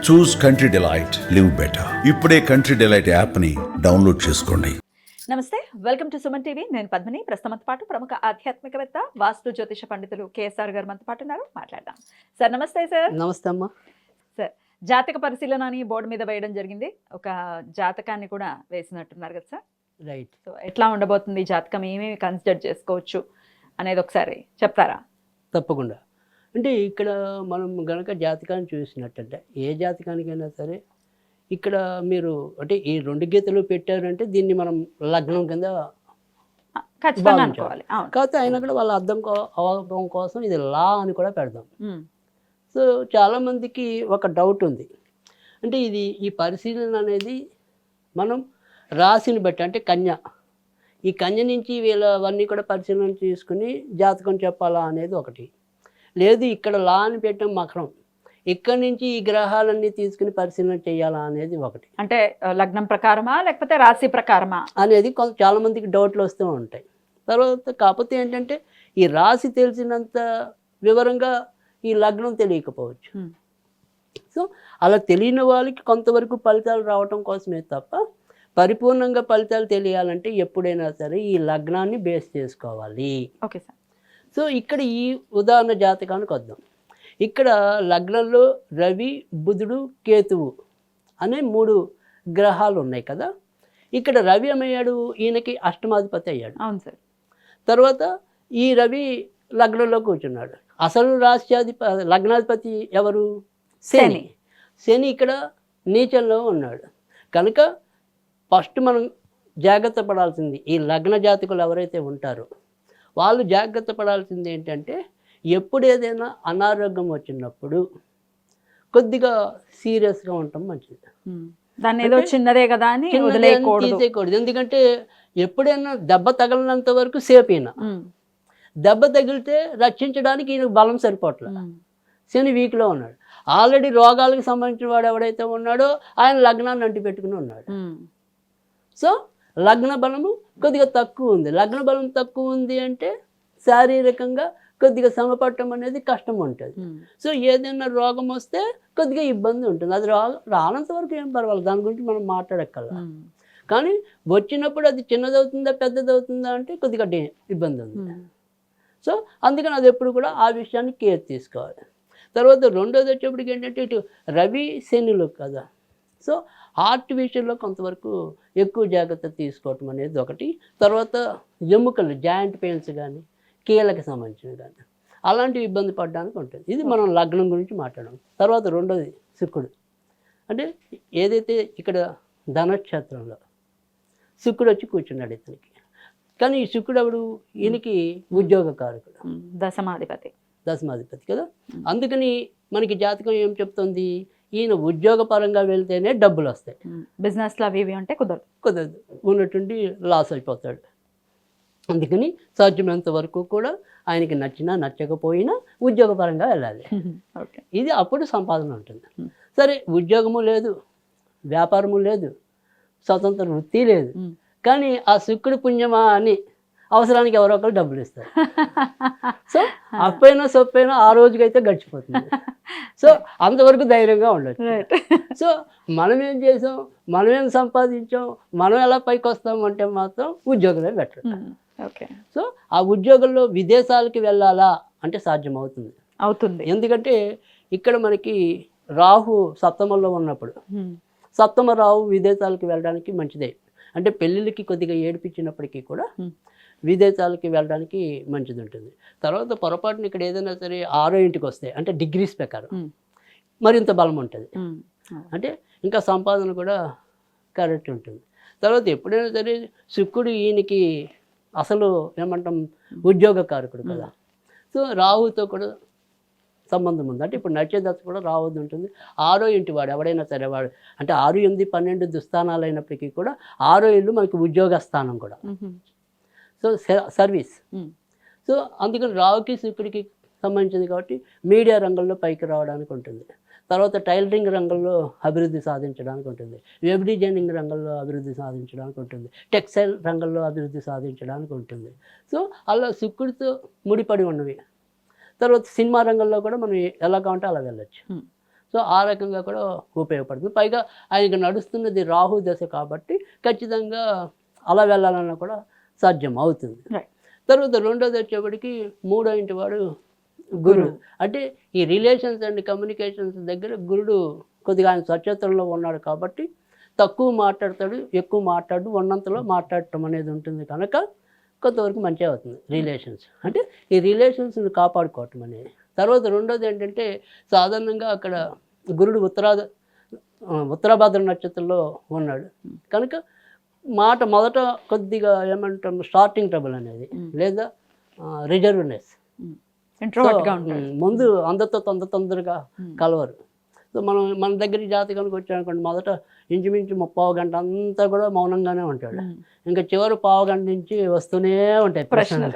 చూస్ country delight, live better. ఇప్పుడే country delight యాప్ని download చేసుకోండి. నమస్తే, వెల్కమ్ టు సుమన్ టీవీ. నేను పద్మిని. ప్రస్తుతంతో పాటు ప్రముఖ ఆధ్యాత్మికవేత్త, వాస్తు జ్యోతిష పండితులు కేఎస్ఆర్ గారు మనతో పాటు ఉన్నారు. మాట్లాడదాం. సార్ నమస్తే. సార్ నమస్తే అమ్మా. సార్, జాతక పరిశీలన అని బోర్డు మీద వేయడం జరిగింది. ఒక జాతకాన్ని కూడా వేసినట్టున్నారు కదా సార్? రైట్. సో ఎట్లా ఉండబోతుంది ఈ జాతకం, ఏమేమి కన్సిడర్ చేసుకోవచ్చు అనేది ఒకసారి చెప్తారా? తప్పకుండా. అంటే ఇక్కడ మనం గనక జాతకాన్ని చూసినట్టంటే ఏ జాతకానికైనా సరే ఇక్కడ మీరు అంటే ఈ 2 గీతలు పెట్టారంటే దీన్ని మనం లగ్నం కింద ఖచ్చితంగా అనుకోవాలి. కాకపోతే అయినా కూడా వాళ్ళ అవగాహన కోసం ఇది లా అని కూడా పెడదాం. సో చాలామందికి ఒక డౌట్ ఉంది. అంటే ఇది ఈ పరిశీలన అనేది మనం రాశిని బట్టి, అంటే ఈ కన్య నుంచి వీళ్ళవన్నీ కూడా పరిశీలన చేసుకుని జాతకం చెప్పాలా అనేది ఒకటి. లేదు ఇక్కడ లా అని పెట్టాం మకరం, ఇక్కడి నుంచి ఈ గ్రహాలన్నీ తీసుకుని పరిశీలన చేయాలా అనేది ఒకటి. అంటే లగ్నం ప్రకారమా లేకపోతే రాశి ప్రకారమా అనేది చాలామందికి డౌట్లు వస్తూ ఉంటాయి. తర్వాత కాకపోతే ఏంటంటే ఈ రాశి తెలిసినంత వివరంగా ఈ లగ్నం తెలియకపోవచ్చు. సో అలా తెలియని వాళ్ళకి కొంతవరకు ఫలితాలు రావటం కోసమే తప్ప పరిపూర్ణంగా ఫలితాలు తెలియాలంటే ఎప్పుడైనా సరే ఈ లగ్నాన్ని బేస్ చేసుకోవాలి. Okay sir. సో ఇక్కడ ఈ ఉదాహరణ జాతకానికి వద్దాం. ఇక్కడ లగ్నంలో రవి, బుధుడు, కేతువు అనే 3 గ్రహాలు ఉన్నాయి కదా. ఇక్కడ రవి ఏమయ్యాడు, ఈయనకి అష్టమాధిపతి అయ్యాడు. అవును సార్. తర్వాత ఈ రవి లగ్నంలో కూర్చున్నాడు. అసలు లగ్నాధిపతి ఎవరు? శని ఇక్కడ నీచంలో ఉన్నాడు. కనుక ఫస్ట్ మనం జాగ్రత్త పడాల్సింది, ఈ లగ్న జాతకులు ఎవరైతే ఉంటారో వాళ్ళు జాగ్రత్త పడాల్సింది ఏంటంటే ఎప్పుడు ఏదైనా అనారోగ్యం వచ్చినప్పుడు కొద్దిగా సీరియస్గా ఉండటం మంచిది. దాన్ని ఏదో చిన్నదే కదా అని తీసేయకూడదు. ఎందుకంటే ఎప్పుడైనా దెబ్బ తగలినంత వరకు సేఫ్. అయినా దెబ్బ తగిలితే రక్షించడానికి ఈయనకు బలం సరిపోవట్లేదు. శని వీక్లో ఉన్నాడు. ఆల్రెడీ రోగాలకు సంబంధించిన వాడు ఎవడైతే ఉన్నాడో ఆయన లగ్నాన్ని అంటి పెట్టుకుని ఉన్నాడు. సో లగ్న బలము కొద్దిగా తక్కువ ఉంది. లగ్న బలం తక్కువ ఉంది అంటే శారీరకంగా కొద్దిగా శ్రమపడటం అనేది కష్టం ఉంటుంది. సో ఏదైనా రోగం వస్తే కొద్దిగా ఇబ్బంది ఉంటుంది. అది రానంత వరకు ఏం పర్వాలేదు, దాని గురించి మనం మాట్లాడక్కర్లా. కానీ వచ్చినప్పుడు అది చిన్నదవుతుందా పెద్దదవుతుందా అంటే కొద్దిగా ఇబ్బంది ఉంది. సో అందుకని అది ఎప్పుడు కూడా ఆ విషయాన్ని కేర్ తీసుకోవాలి. తర్వాత రెండోది వచ్చేప్పటికి ఏంటంటే ఇటు రవి శనులు కదా. సో హార్ట్ విషయంలో కొంతవరకు ఎక్కువ జాగ్రత్త తీసుకోవటం అనేది ఒకటి. తర్వాత ఎముకలు, జాయింట్ పెయిన్స్ కానీ, కీళ్ళకి సంబంధించినవి కానీ అలాంటివి ఇబ్బంది పడడానికి ఉంటుంది. ఇది మనం లగ్నం గురించి మాట్లాడడం. తర్వాత రెండోది శుక్రుడు. అంటే ఏదైతే ఇక్కడ ధనక్షేత్రంలో శుక్రుడు వచ్చి కూర్చున్నాడు ఇతనికి. కానీ ఈ శుక్రుడు ఎవడు? ఈయనకి ఉద్యోగకారకుడు, దశమాధిపతి కదా. అందుకని మనకి జాతకం ఏం చెప్తుంది, ఈయన ఉద్యోగపరంగా వెళ్తేనే డబ్బులు వస్తాయి. బిజినెస్లో అవి అంటే కుదరదు, ఉన్నట్టుండి లాస్ అయిపోతాడు. అందుకని సాధ్యమైనంత వరకు కూడా ఆయనకి నచ్చినా నచ్చకపోయినా ఉద్యోగపరంగా వెళ్ళాలి. ఇది అప్పుడు సంపాదన ఉంటుంది. సరే ఉద్యోగము లేదు, వ్యాపారము లేదు, స్వతంత్ర వృత్తి లేదు, కానీ ఆ శుక్రుడి పుణ్యమా అని అవసరానికి ఎవరో ఒకరు డబ్బులు ఇస్తారు. సో అప్పైనా సొప్పైనా ఆ రోజుకైతే గడిచిపోతుంది. సో అంతవరకు ధైర్యంగా ఉండొచ్చు. సో మనం ఏం చేసాం, మనం ఏం సంపాదించాం, మనం ఎలా పైకి వస్తాం అంటే మాత్రం ఉద్యోగమే బెటర్. సో ఆ ఉద్యోగంలో విదేశాలకి వెళ్ళాలా అంటే సాధ్యం అవుతుంది. ఎందుకంటే ఇక్కడ మనకి రాహు సప్తమంలో ఉన్నప్పుడు, సప్తమ రాహు విదేశాలకి వెళ్ళడానికి మంచిదే. అంటే పెళ్ళిళ్ళకి కొద్దిగా ఏడిపించినప్పటికీ కూడా విదేశాలకి వెళ్ళడానికి మంచిది ఉంటుంది. తర్వాత పొరపాటున ఇక్కడ ఏదైనా సరే 6వ ఇంటికి వస్తే అంటే డిగ్రీస్ ప్రకారం మరింత బలం ఉంటుంది. అంటే ఇంకా సంపాదన కూడా కరెక్ట్ ఉంటుంది. తర్వాత ఎప్పుడైనా సరే శుక్రుడు ఈయనకి అసలు ఏమంటాం ఉద్యోగకారకుడు కదా. సో రాహుతో కూడా సంబంధం ఉంది. అంటే ఇప్పుడు నడిచే దశ కూడా రావద్దు ఉంటుంది. 6వ ఇంటి వాడు ఎవడైనా సరే వాడు అంటే 6, 8, 12 దుస్థానాలు అయినప్పటికీ కూడా 6వ ఇల్లు మనకి ఉద్యోగ స్థానం కూడా. So service. సో అందుకని రావుకి శుక్రుడికి సంబంధించింది కాబట్టి మీడియా రంగంలో పైకి రావడానికి ఉంటుంది. తర్వాత టైలరింగ్ రంగంలో అభివృద్ధి సాధించడానికి ఉంటుంది, వెబ్ డిజైనింగ్ రంగంలో అభివృద్ధి సాధించడానికి ఉంటుంది, టెక్స్టైల్ రంగంలో అభివృద్ధి సాధించడానికి ఉంటుంది. సో అలా శుక్రుడితో ముడిపడి ఉన్నవి. తర్వాత సినిమా రంగంలో కూడా మనం ఎలా కావాలంటే అలా వెళ్ళచ్చు. సో ఆ రకంగా కూడా ఉపయోగపడుతుంది. పైగా ఆయనకి నడుస్తున్నది రాహు దశ కాబట్టి ఖచ్చితంగా అలా వెళ్ళాలన్నా కూడా సాధ్యం అవుతుంది. Right. తర్వాత రెండోది వచ్చేప్పటికి మూడో ఇంటి వాడు గురుడు. అంటే ఈ రిలేషన్స్ అండ్ కమ్యూనికేషన్స్ దగ్గర గురుడు కొద్దిగా ఆయన స్వచ్ఛతలో ఉన్నాడు కాబట్టి తక్కువ మాట్లాడతాడు, ఎక్కువ మాట్లాడు, ఉన్నంతలో మాట్లాడటం అనేది ఉంటుంది కనుక కొంతవరకు మంచిగా అవుతుంది రిలేషన్స్. అంటే ఈ రిలేషన్స్ని కాపాడుకోవటం అనేది. తర్వాత రెండోది ఏంటంటే సాధారణంగా అక్కడ గురుడు ఉత్తరాభాద్ర నక్షత్రంలో ఉన్నాడు కనుక మాట మొదట కొద్దిగా ఏమంటాం స్టార్టింగ్ ట్రబుల్ అనేది లేదా రిజర్వ్నెస్, ఇంట్రోవర్ట్గా ఉంటాడు. ముందు అందరితో తొందరగా కలవరు. సో మన దగ్గర జాతకానికి వచ్చానుకోండి మొదట ఇంచుమించు 30 గంట అంతా కూడా మౌనంగానే ఉంటాడు. ఇంకా చివరి 15 గంట నుంచి వస్తూనే ఉంటాయి ప్రశ్నలు.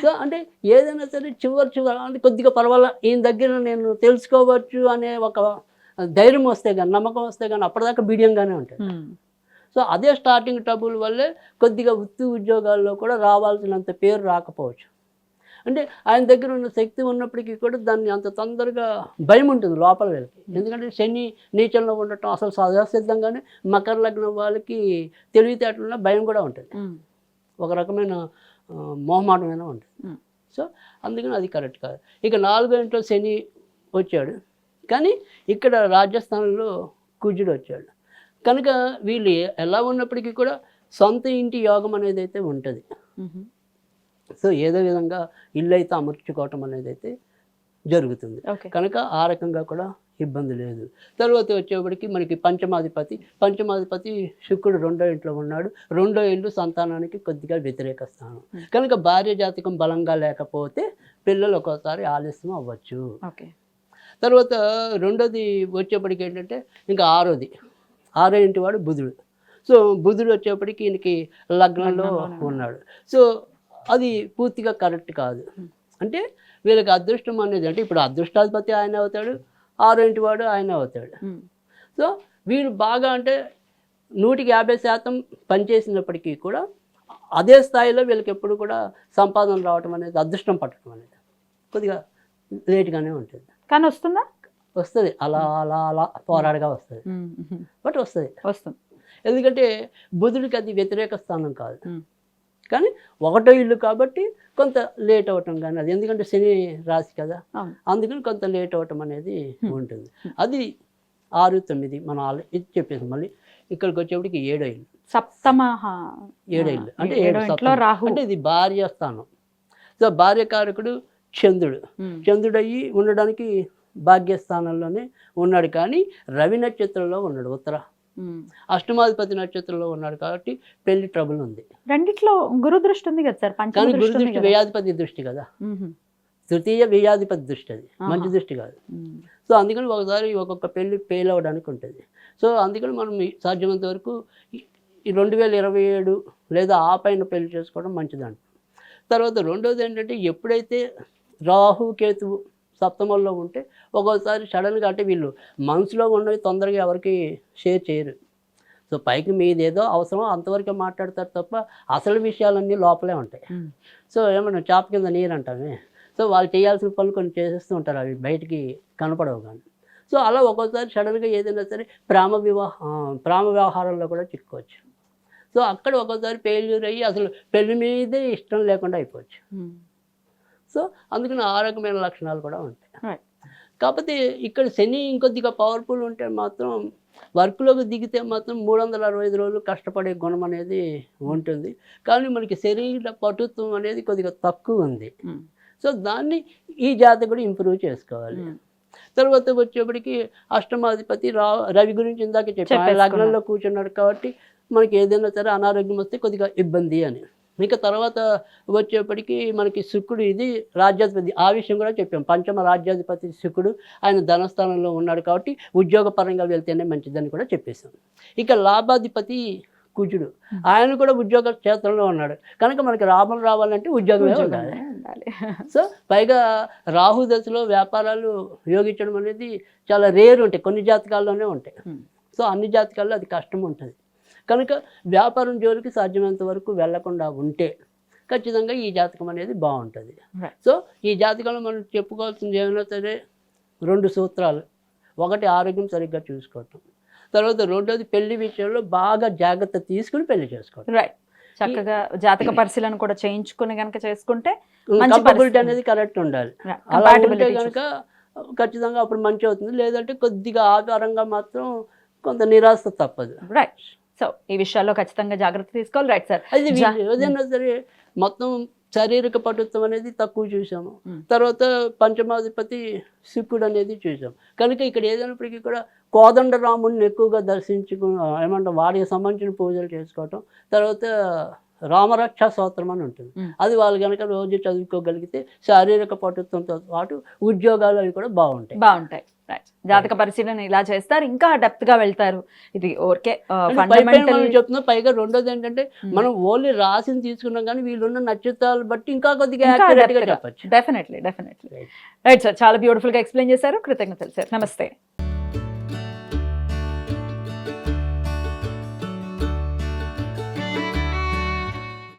సో అంటే ఏదైనా సరే చివరి అంటే కొద్దిగా పర్వాలా ఈయన దగ్గర నేను తెలుసుకోవచ్చు అనే ఒక ధైర్యం వస్తే కానీ నమ్మకం వస్తే కానీ అప్పటిదాకా బిడియంగానే ఉంటాడు. సో అదే స్టార్టింగ్ ట్రబుల్ వల్లే కొద్దిగా వృత్తి ఉద్యోగాల్లో కూడా రావాల్సినంత పేరు రాకపోవచ్చు. అంటే ఆయన దగ్గర ఉన్న శక్తి ఉన్నప్పటికీ కూడా దాన్ని అంత తొందరగా భయం ఉంటుంది లోపల వీళ్ళకి. ఎందుకంటే శని నీచంలో ఉండటం అసలు సహజసిద్ధంగానే మకర లగ్నం వాళ్ళకి తెలివితేటల్లో భయం కూడా ఉంటుంది, ఒక రకమైన మొహమాటమైన ఉంటుంది. సో అందుకని అది కరెక్ట్ కాదు. ఇక 4వ ఇంట్లో శని వచ్చాడు కానీ ఇక్కడ రాజస్థాన్లో కుజుడు వచ్చాడు కనుక వీళ్ళు ఎలా ఉన్నప్పటికీ కూడా సొంత ఇంటి యోగం అనేది అయితే ఉంటుంది. సో ఏదో విధంగా ఇల్లు అయితే అమర్చుకోవటం అనేది అయితే జరుగుతుంది కనుక ఆ రకంగా కూడా ఇబ్బంది లేదు. తర్వాత వచ్చేప్పటికి మనకి పంచమాధిపతి శుక్రుడు 2వ ఇంట్లో ఉన్నాడు. 2వ ఇల్లు సంతానానికి కొద్దిగా వ్యతిరేక స్థానం కనుక భార్య జాతకం బలంగా లేకపోతే పిల్లలు ఒక్కోసారి ఆలస్యం అవ్వచ్చు. తర్వాత రెండోది వచ్చేప్పటికి ఏంటంటే ఇంకా 6వ ఇంటి వాడు బుధుడు. సో బుధుడు వచ్చేప్పటికి ఈయనకి లగ్నంలో ఉన్నాడు. సో అది పూర్తిగా కరెక్ట్ కాదు. అంటే వీళ్ళకి అదృష్టం అనేది అంటే ఇప్పుడు అదృష్టాధిపతి ఆయన అవుతాడు, 6వ ఇంటి వాడు ఆయన అవుతాడు. సో వీళ్ళు బాగా అంటే 150% పనిచేసినప్పటికీ కూడా అదే స్థాయిలో వీళ్ళకి ఎప్పుడు కూడా సంపాదన రావటం అనేది అదృష్టం పట్టడం అనేది కొద్దిగా లేట్గానే ఉంటుంది. కానీ వస్తుంది అలా అలా అలా పోరాడగా వస్తుంది, బట్ వస్తుంది. ఎందుకంటే బుధుడికి అది వ్యతిరేక స్థానం కాదు కానీ 1వ ఇల్లు కాబట్టి కొంత లేట్ అవ్వటం కానీ అది ఎందుకంటే శని రాశి కదా అందుకని కొంత లేట్ అవ్వటం అనేది ఉంటుంది. అది 6, 9 మనం ఇది చెప్పేసి మళ్ళీ ఇక్కడికి వచ్చేప్పటికి 7వ ఇల్లు 7వ ఇల్లు అంటే 7 అంటే ఇది భార్య స్థానం. సో భార్యకారకుడు చంద్రుడు అయ్యి ఉండడానికి భాగ్యస్థానంలోనే ఉన్నాడు కానీ రవి నక్షత్రంలో ఉన్నాడు, ఉత్తర అష్టమాధిపతి నక్షత్రంలో ఉన్నాడు కాబట్టి పెళ్లి ట్రబుల్ ఉంది. రెండిట్లో గురు దృష్టి ఉంది కదా సార్, కానీ గురు దృష్టి వ్యయాధిపతి దృష్టి కదా, తృతీయ వ్యయాధిపతి దృష్టి, అది మంచి దృష్టి కాదు. సో అందుకని ఒకసారి ఒక్కొక్క పెళ్లి ఫెయిల్ అవ్వడానికి ఉంటుంది. సో అందుకని మనం సాధ్యమైనంత వరకు ఈ 2027 లేదా ఆ పైన పెళ్లి చేసుకోవడం మంచిదంట. తర్వాత రెండోది ఏంటంటే ఎప్పుడైతే రాహు కేతువు సప్తమంలో ఉంటే ఒక్కోసారి సడన్గా అంటే వీళ్ళు మనసులో ఉన్నవి తొందరగా ఎవరికి షేర్ చేయరు. సో పైకి మీదేదో అవసరమో అంతవరకే మాట్లాడతారు తప్ప అసలు విషయాలన్నీ లోపలే ఉంటాయి. సో ఏమన్నా చాప కింద నీరు అంటామే. సో వాళ్ళు చేయాల్సిన పనులు కొన్ని చేసేస్తూ ఉంటారు, అవి బయటికి కనపడవు కానీ. సో అలా ఒక్కోసారి సడన్గా ఏదైనా సరే ప్రేమ వ్యవహారంలో కూడా చిక్కుకోవచ్చు. సో అక్కడ ఒక్కోసారి ఫెయిల్యూర్ అయ్యి అసలు పెళ్లి మీదే ఇష్టం లేకుండా అయిపోవచ్చు. సో అందుకని ఆ రకమైన లక్షణాలు కూడా ఉంటాయి. కాకపోతే ఇక్కడ శని ఇంకొద్దిగా పవర్ఫుల్ ఉంటే మాత్రం వర్క్లోకి దిగితే మాత్రం 365 రోజులు కష్టపడే గుణం అనేది ఉంటుంది. కానీ మనకి శరీర పటుత్వం అనేది కొద్దిగా తక్కువ ఉంది. సో దాన్ని ఈ జాతకుడు ఇంప్రూవ్ చేసుకోవాలి. తర్వాత వచ్చేప్పటికి అష్టమాధిపతి రవి గురించి ఇందాక చెప్పాను, లగ్నంలో కూర్చున్నాడు కాబట్టి మనకి ఏదైనా సరే అనారోగ్యం వస్తే కొద్దిగా ఇబ్బంది అని. ఇంకా తర్వాత వచ్చేప్పటికి మనకి శుక్రుడు ఇది రాజ్యాధిపతి, ఆ విషయం కూడా చెప్పాం. పంచమ రాజ్యాధిపతి శుక్రుడు ఆయన ధనస్థానంలో ఉన్నాడు కాబట్టి ఉద్యోగపరంగా వెళ్తేనే మంచిదని కూడా చెప్పేశాం. ఇక లాభాధిపతి కుజుడు, ఆయన కూడా ఉద్యోగ క్షేత్రంలో ఉన్నాడు కనుక మనకి లాభం రావాలంటే ఉద్యోగమే ఉండాలి. సో పైగా రాహు దశలో వ్యాపారాలు యోగించడం అనేది చాలా రేర్ ఉంటాయి, కొన్ని జాతకాల్లోనే ఉంటాయి. సో అన్ని జాతకాల్లో అది కష్టం ఉంటుంది కనుక వ్యాపారం జోలికి సాధ్యమైనంత వరకు వెళ్లకుండా ఉంటే ఖచ్చితంగా ఈ జాతకం అనేది బాగుంటుంది. సో ఈ జాతకంలో మనం చెప్పుకోవాల్సింది ఏమైనా సరే 2 సూత్రాలు. ఒకటి ఆరోగ్యం సరిగ్గా చూసుకోవటం, తర్వాత రెండోది పెళ్లి విషయంలో బాగా జాగ్రత్త తీసుకుని పెళ్లి చేసుకోవటం. రైట్. చక్కగా జాతక పరిశీలన కూడా చేయించుకుని గనక చేసుకుంటే మంచి కంపబిలిటీ పరిస్థితి. అనేది కరెక్ట్ ఉండాలి. Right. అలా ఉంటే Compatibility కనుక ఖచ్చితంగా అప్పుడు మంచి అవుతుంది. లేదంటే కొద్దిగా ఆధారంగా మాత్రం కొంత నిరాశ తప్పదు. రైట్. సో ఈ విషయాల్లో ఖచ్చితంగా జాగ్రత్త తీసుకోవాలి. Right sir. అది ఏదైనా సరే మొత్తం శారీరక పటుత్వం అనేది తక్కువ చూసాము. తర్వాత పంచమాధిపతి శుక్రుడు అనేది చూసాం. కనుక ఇక్కడ ఏదైనప్పటికీ కూడా కోదండరాముడిని ఎక్కువగా దర్శించుకు ఏమంటాం వాడికి సంబంధించిన పూజలు చేసుకోవటం. తర్వాత రామరక్ష స్తోత్రం అని ఉంటుంది. అది వాళ్ళు కనుక రోజు చదువుకోగలిగితే శారీరక పటుత్వంతో పాటు ఉద్యోగాలు అవి కూడా బాగుంటాయి. రైట్. జాతక పరిశీలన ఇలా చేస్తారు, ఇంకా డెప్త్ గా వెళ్తారు. ఇది ఓకే చెప్తున్నా. పైగా రెండోది ఏంటంటే మనం ఓన్లీ రాసిని తీసుకున్నాం కానీ వీళ్ళున్న నక్షత్రాలు బట్టి ఇంకా కొద్దిగా యాక్యురేట్ గా చెప్పచ్చు. డెఫినెట్లీ. రైట్ సార్, చాలా బ్యూటిఫుల్ గా ఎక్స్ప్లెయిన్ చేశారు. కృతజ్ఞతలు సార్. నమస్తే.